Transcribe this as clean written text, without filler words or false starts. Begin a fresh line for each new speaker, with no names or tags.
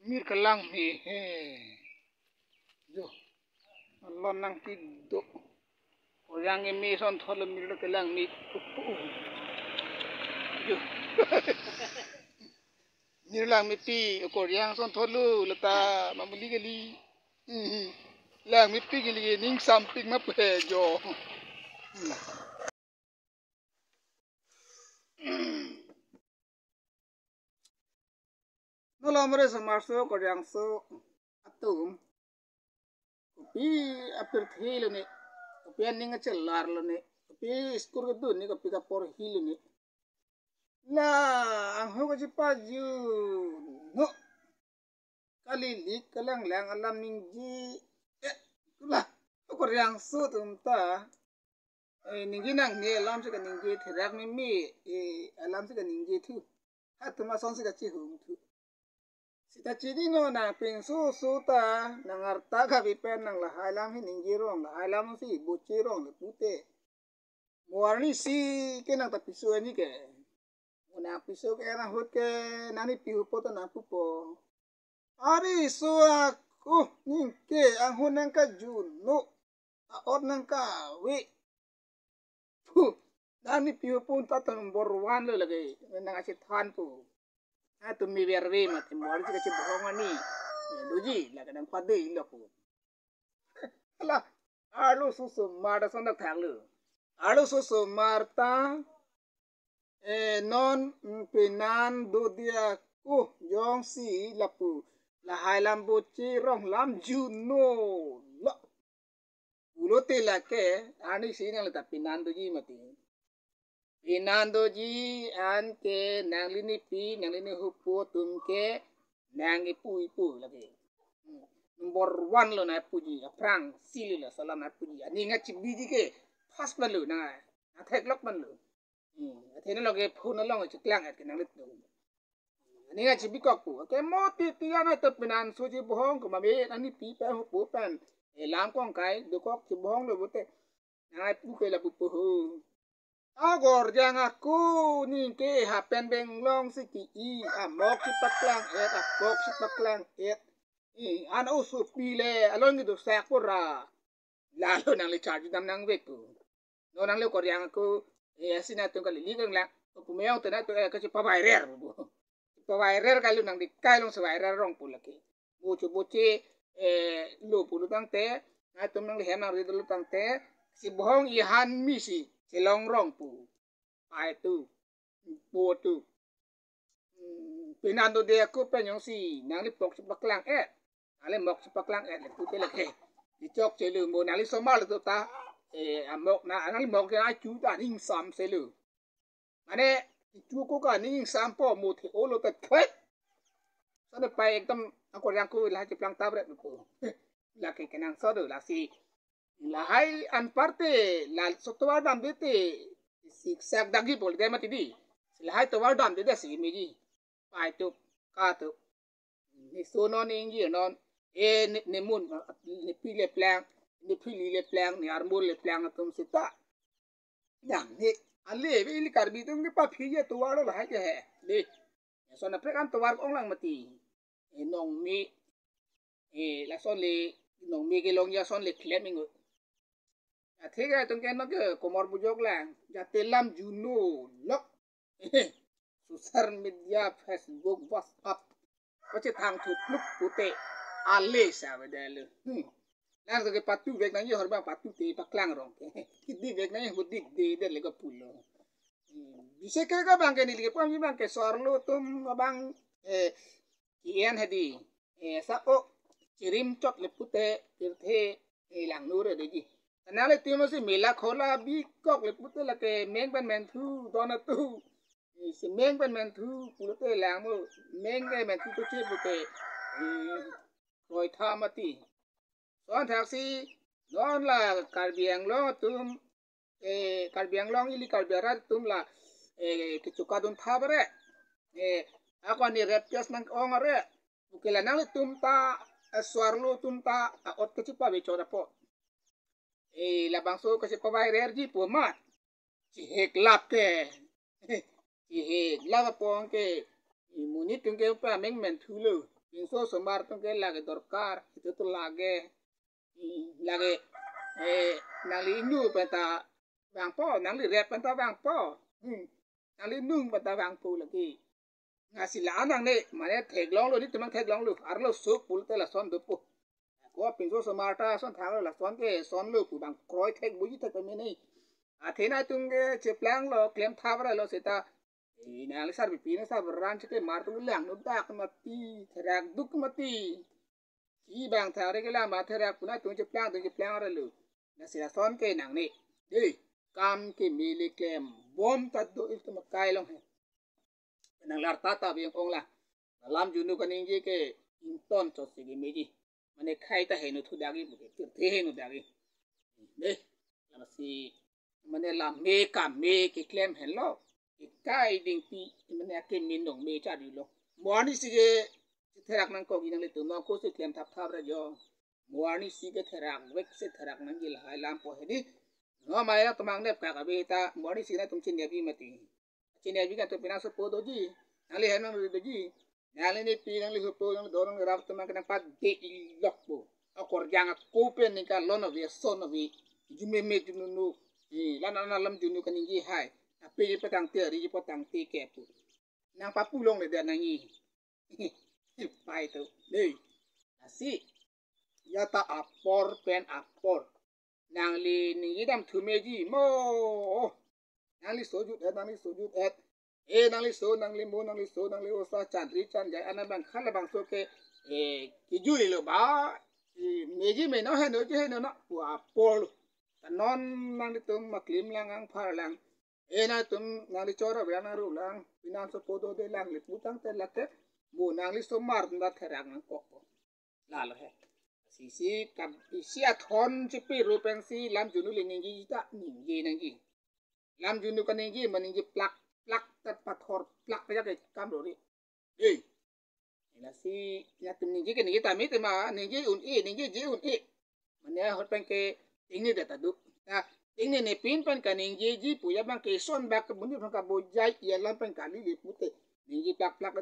mir kalang mi he jo Allah nang tiddo orang mi son thol mir kalang mi pupu jo mir lang mi pi ko yang son tholu lata mamuli gali lang mi pi gali ning samping ma pe jo no lamre samarso ko yang so atum pi apir thil ne pi aning chelar lo ne pi skur du ni ko pi ka por hil ne la ang ho ko pa ju no kali lik kalang lang alam ning ji kula ko yang so tum ta ning ji nang ne alam se ka ning ji thirak mi mi alam se ka ning ji thu ha tuma son se ka chi hum thu sita chidi no na ping su ta nang arta ka bi pen nang la hailam hi ning ji rong la hailam si bu chi rong le pute muarni si ke nang ta pisu ni ke una pisu ke na hut ke nani piu po ta na pu po ari so aku ning ke ang hun nang ka jun no a ot nang ka we pu nani piu po ta ta number 1 le lagi nang asi than pu tu mi verve mati mor si kasi bohong ani doji la kadang pade ilo pu ala alo susu mada sonda thanglu alo susu marta non penan do dia ku jong si lapu la hailam bochi rong lam juno lo ulo te la ke ani si nang la penan doji mati Pinando ji an ke nang lini pi nang lini hupo tum ke nang ipu lagi. Number 1 lo na puji aprang sili la salam na puji ani nga biji ke pas balu na thek lok ban lo. Athena loge phun na long chiklang at nang lit do. Ani nga bi kok pu ke mo ti ti ana to pinan suji bohong ko ma me ani pi pa hupo pan e lam kong kai do kok chi bohong lo bote. Na pu ke la pu ho. Agor jang aku ni ke hapen beng long si ki mok si paklang mok si paklang an usu pile alon gitu sak pura lalu nang le charge dam nang veku no nang le kor jang aku asina tu kali ligang la pumeo tena tu ka si pavairer bu pavairer kalu nang di kailong sa vairer rong pulaki bucu lu pulu tang te na tum nang le hem nang ri tang te si bohong ihan misi Silong rong pu, pai tu, pu tu. Pinando dia aku penyong si, nang li pok sepak lang ale mok sepak lang le pu te le ke. Di chok chelu mo nang li somal tu ta, amok na nang li mok na chu ta ning sam selu. Mane chu ko ka ning sam po mo the olo ta thwet. Sa pa ekdam ako yang ko la jeplang tabret pu. La ke kenang so do la si la hai an parte la sotowa dam bete siksak dagi bol de mati di la hai towa dam de si meji pai tu ka tu ni so no ni ngi non ne mun ne pile plan ne pili le plan ni armor le plan tum sita yang ni ale be li karbi tum ke pa phije to walo la hai ke he le so na pre kan to war ong lang mati nong mi la son le nong mi ke long ya son le claiming ठीक है तुम कहना के कोमर बुजोग lang jatelam juno lok social media Facebook WhatsApp pache thang thut luk pute ale sa bedelu lang ke patu vek nang hor ba patu te paklang rong ke di vek nang budik de le ko pulo bise ke ka bang ke ni ke pam bang ke sorlo tum bang kien hedi sa o chirim chot le pute tirthe lang nur de ji Nale timo si mila khola bi kok le putte la ke meng ban men thu dona tu si meng ban men thu putte lang mo meng ge men thu to che putte roi tha mati son thak si non la karbiang lo tum karbiang long ili karbiara tum la ke chuka dun tha bare ako ni rep jas nang ongare bukela nang tum ta swarlo tum ta ot ke chipa be chora po labang so kasi pavairer ji po mat si heklap ke si heklap po ke imunit tung ke pa meng men thulo pinso somar tuh ke lagi dorkar itu tuh lagi nali nu penta bang po nali rep penta bang po nali nung penta bang po lagi ngasih lanang nih mana teglong lu nih teman teglong lu arlo sup pul te la son dupo ko pinso somar ta son thang la son ke son lu pu bang kroi tek buji te kami nih athena tung ke ceplang lo klem thavra lo seta nali sar bipina sar ran ke mar tung lang nu dak mati terak duk mati i bang thare ke la ma terak puna tung ceplang ra lu na sila son ke nang ni đi cam ke mili kem bom ta do itu makai long he nang lar ta biang ong la lam junu kan ingi ke inton cho sigi meji mane khai ta he nu thu dagi bu ke te he nu dagi de la si mane la me ka me ke klem hen lo ke kai ding pi mane ke min dong me cha di lo morni sige terak nang ko gi nang le tu no ko se klem thap thap ra jo morni sige terak wek se terak nang gil hai lam po he di no mai la tumang ne ka ka be ta morni sige tum chin ne bi mati chin ne bi ka to pina so po do ji nang le hen nang do ji nang le ni pi nang le po nang do nang rap tumang ka pa de lok po akor jang ko pe ni ka lono vi son vi jume me junu no lana lam junu kan ngi hai tapi petang te ri petang te ke pu nang pa pulong le da nang i pai tu dei asi ya ta apor pen apor nang li ni dam thu me ji mo nang li soju nang li soju nang li so nang li mo nang li so nang li o sa chan ri chan ja ana bang khala bang so ke ki ju le lo ba me ji me no he no je no na wa apor non nang di tum maklim lang ang par lang na tum nang di chora ba na ru lang pinan so podo de lang li putang te lake mo nang li so mar na therang ng koko lalo he si kap si athon chi pi ru pen si lam junu li ningi ta ningi nangi lam junu kan ningi maningi plak plak tat pathor plak pa ke kam ro ri la si ya tum ningi ke ningi ta mi te ma ningi ningi je un mane hot pen ke ini data duk nah ini ne pin pen kan ningi ji pu ya bang ke son bak ke bunyi ka bo jai ya lam pen kali li pute ningi plak plak